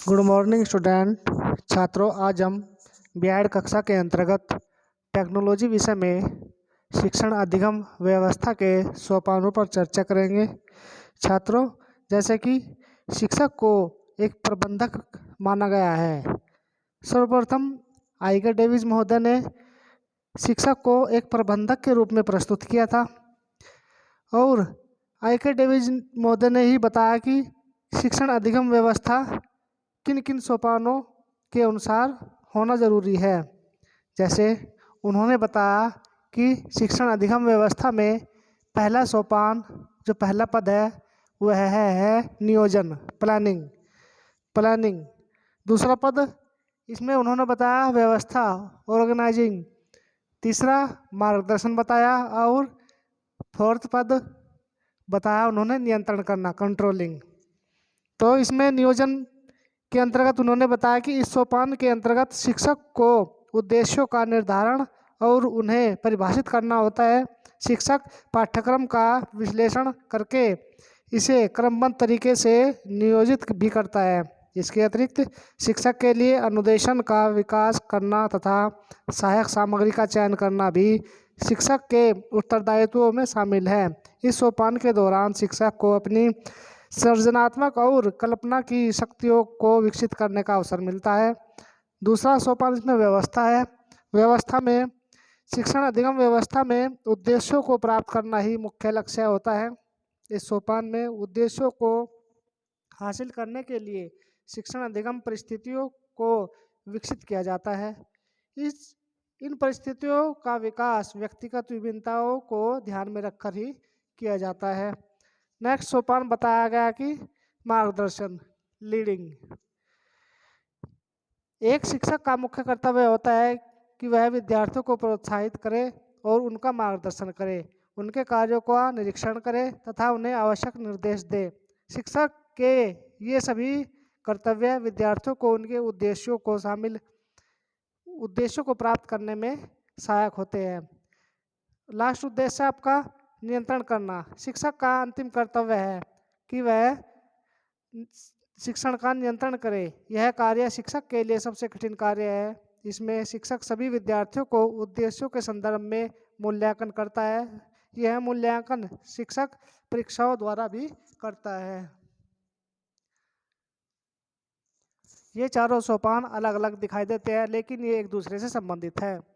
Good morning student. छात्रों, आज हम बीएड कक्षा के अंतर्गत टेक्नोलॉजी विषय में शिक्षण अधिगम व्यवस्था के सोपानों पर चर्चा करेंगे। छात्रों, जैसे कि शिक्षक को एक प्रबंधक माना गया है। सर्वप्रथम आइगर डेविस महोदय ने शिक्षक को एक प्रबंधक के रूप में प्रस्तुत किया था और आइगर डेविस महोदय ने ही बताया कि शिक्षण अधिगम व्यवस्था किन किन सोपानों के अनुसार होना जरूरी है। जैसे उन्होंने बताया कि शिक्षण अधिगम व्यवस्था में पहला सोपान, जो पहला पद है वह है नियोजन, प्लानिंग। दूसरा पद इसमें उन्होंने बताया व्यवस्था, ऑर्गेनाइजिंग। तीसरा मार्गदर्शन बताया और फोर्थ पद बताया उन्होंने नियंत्रण करना, कंट्रोलिंग। तो इसमें नियोजन के अंतर्गत उन्होंने बताया कि इस सोपान के अंतर्गत शिक्षक को उद्देश्यों का निर्धारण और उन्हें परिभाषित करना होता है। शिक्षक पाठ्यक्रम का विश्लेषण करके इसे क्रमबद्ध तरीके से नियोजित भी करता है। इसके अतिरिक्त शिक्षक के लिए अनुदेशन का विकास करना तथा सहायक सामग्री का चयन करना भी शिक्षक के उत्तरदायित्वों में शामिल है। इस सोपान के दौरान शिक्षक को अपनी सृजनात्मक और कल्पना की शक्तियों को विकसित करने का अवसर मिलता है। दूसरा सोपान इसमें व्यवस्था है। व्यवस्था में शिक्षण अधिगम व्यवस्था में उद्देश्यों को प्राप्त करना ही मुख्य लक्ष्य होता है। इस सोपान में उद्देश्यों को हासिल करने के लिए शिक्षण अधिगम परिस्थितियों को विकसित किया जाता है। इन परिस्थितियों का विकास व्यक्तिगत विभिन्नताओं को ध्यान में रखकर ही किया जाता है। नेक्स्ट सोपान बताया गया कि मार्गदर्शन, लीडिंग। एक शिक्षक का मुख्य कर्तव्य होता है कि वह विद्यार्थियों को प्रोत्साहित करे और उनका मार्गदर्शन करे, उनके कार्यों का निरीक्षण करे तथा उन्हें आवश्यक निर्देश दे। शिक्षक के ये सभी कर्तव्य विद्यार्थियों को उनके उद्देश्यों को प्राप्त करने में सहायक होते हैं। लास्ट उद्देश्य आपका नियंत्रण करना। शिक्षक का अंतिम कर्तव्य है कि वह शिक्षण का नियंत्रण करे। यह कार्य शिक्षक के लिए सबसे कठिन कार्य है। इसमें शिक्षक सभी विद्यार्थियों को उद्देश्यों के संदर्भ में मूल्यांकन करता है। यह मूल्यांकन शिक्षक परीक्षाओं द्वारा भी करता है। ये चारों सोपान अलग अलग दिखाई देते हैं, लेकिन ये एक दूसरे से संबंधित है।